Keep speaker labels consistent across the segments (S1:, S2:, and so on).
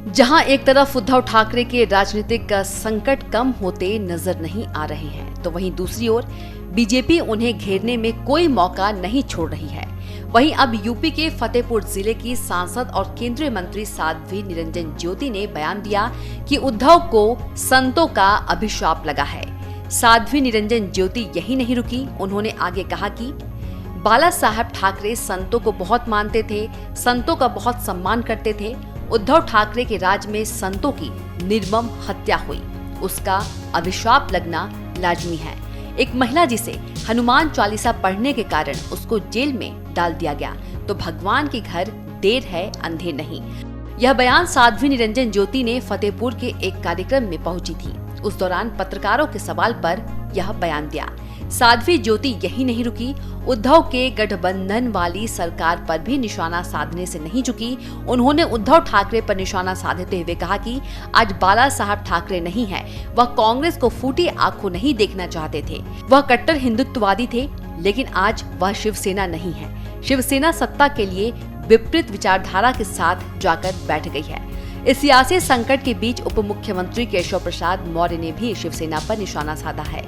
S1: जहां एक तरफ उद्धव ठाकरे के राजनीतिक संकट कम होते नजर नहीं आ रहे हैं, तो वहीं दूसरी ओर बीजेपी उन्हें घेरने में कोई मौका नहीं छोड़ रही है। वहीं अब यूपी के फतेहपुर जिले की सांसद और केंद्रीय मंत्री साध्वी निरंजन ज्योति ने बयान दिया कि उद्धव को संतों का अभिशाप लगा है। साध्वी निरंजन ज्योति यही नहीं रुकी, उन्होंने आगे कहा कि बाला साहब ठाकरे संतों को बहुत मानते थे, संतों का बहुत सम्मान करते थे। उद्धव ठाकरे के राज में संतों की निर्मम हत्या हुई, उसका अभिशाप लगना लाजमी है। एक महिला जिसे हनुमान चालीसा पढ़ने के कारण उसको जेल में डाल दिया गया, तो भगवान के घर देर है अंधेर नहीं। यह बयान साध्वी निरंजन ज्योति ने फतेहपुर के एक कार्यक्रम में पहुंची थी। उस दौरान पत्रकारों के सवाल पर यह बयान दिया। साध्वी ज्योति यही नहीं रुकी, उद्धव के गठबंधन वाली सरकार पर भी निशाना साधने से नहीं चुकी। उन्होंने उद्धव ठाकरे पर निशाना साधते हुए कहा कि आज बाला साहब ठाकरे नहीं है, वह कांग्रेस को फूटी आंखों नहीं देखना चाहते थे। वह कट्टर हिंदुत्ववादी थे, लेकिन आज वह शिवसेना नहीं है। शिवसेना सत्ता के लिए विपरीत विचारधारा के साथ जाकर बैठ गई है। इस सियासी संकट के बीच उप मुख्यमंत्री केशव प्रसाद मौर्य ने भी शिवसेना पर निशाना साधा है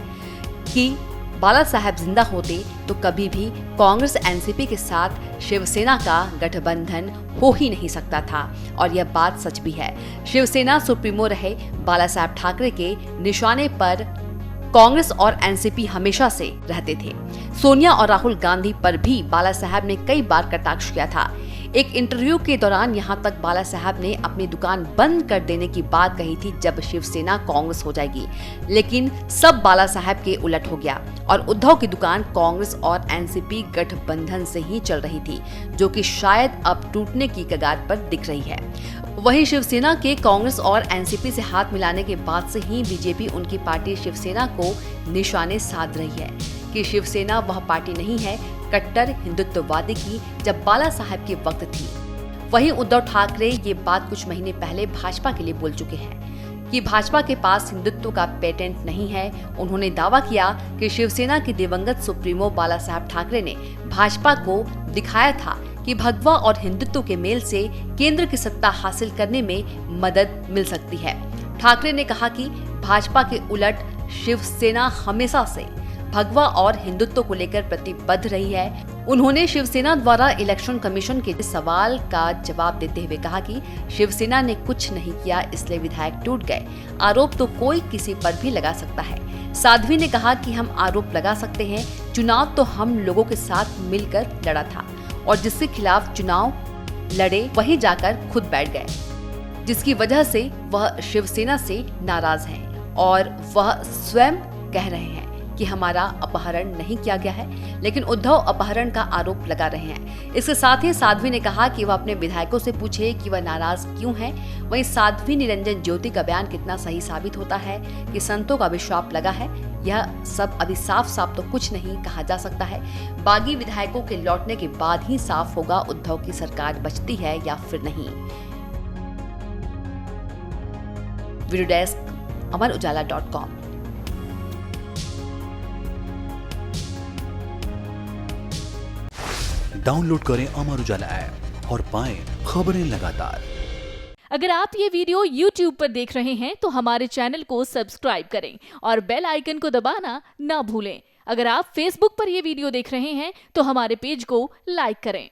S1: कि बाला साहब जिंदा होते तो कभी भी कांग्रेस एनसीपी के साथ शिवसेना का गठबंधन हो ही नहीं सकता था, और यह बात सच भी है। शिवसेना सुप्रीमो रहे बाला साहब ठाकरे के निशाने पर कांग्रेस और एनसीपी हमेशा से रहते थे। सोनिया और राहुल गांधी पर भी बाला साहब ने कई बार कटाक्ष किया था। एक इंटरव्यू के दौरान यहां तक बाला साहब ने अपनी दुकान बंद कर देने की बात कही थी जब शिवसेना कांग्रेस हो जाएगी, लेकिन सब बाला साहब के उलट हो गया और उद्धव की दुकान कांग्रेस और एनसीपी गठबंधन से ही चल रही थी, जो कि शायद अब टूटने की कगार पर दिख रही है। वहीं शिवसेना के कांग्रेस और एनसीपी से हाथ मिलाने के बाद से ही बीजेपी उनकी पार्टी शिवसेना को निशाने साध रही है कि शिवसेना वह पार्टी नहीं है कट्टर हिंदुत्ववादी की जब बाला साहब के वक्त थी। वहीं उद्धव ठाकरे ये बात कुछ महीने पहले भाजपा के लिए बोल चुके हैं कि भाजपा के पास हिंदुत्व का पेटेंट नहीं है। उन्होंने दावा किया कि शिवसेना के दिवंगत सुप्रीमो बाला साहब ठाकरे ने भाजपा को दिखाया था कि भगवा और हिंदुत्व के मेल से केंद्र की सत्ता हासिल करने में मदद मिल सकती है। ठाकरे ने कहा कि भाजपा के उलट शिवसेना हमेशा से भगवा और हिंदुत्व को लेकर प्रतिबद्ध रही है। उन्होंने शिवसेना द्वारा इलेक्शन कमीशन के सवाल का जवाब देते हुए कहा कि शिवसेना ने कुछ नहीं किया इसलिए विधायक टूट गए। आरोप तो कोई किसी पर भी लगा सकता है। साध्वी ने कहा कि हम आरोप लगा सकते हैं, चुनाव तो हम लोगों के साथ मिलकर लड़ा था और जिसके खिलाफ चुनाव लड़े वही जाकर खुद बैठ गए, जिसकी वजह से वह शिवसेना से नाराज हैं और वह स्वयं कह रहे हैं कि हमारा अपहरण नहीं किया गया है, लेकिन उद्धव अपहरण का आरोप लगा रहे हैं। इसके साथ ही साध्वी ने कहा कि वह अपने विधायकों से पूछे कि वह नाराज क्यों हैं। वहीं साध्वी निरंजन ज्योति का बयान कितना सही साबित होता है कि संतों का अभिशाप लगा है, यह सब अभी साफ साफ तो कुछ नहीं कहा जा सकता है। बागी विधायकों के लौटने के बाद ही साफ होगा उद्धव की सरकार बचती है या फिर नहीं। Video desk अमरउजाला.com।
S2: डाउनलोड करें अमर उजाला ऐप और पाएं खबरें लगातार।
S3: अगर आप ये वीडियो YouTube पर देख रहे हैं तो हमारे चैनल को सब्सक्राइब करें और बेल आइकन को दबाना ना भूलें। अगर आप Facebook पर ये वीडियो देख रहे हैं तो हमारे पेज को लाइक करें।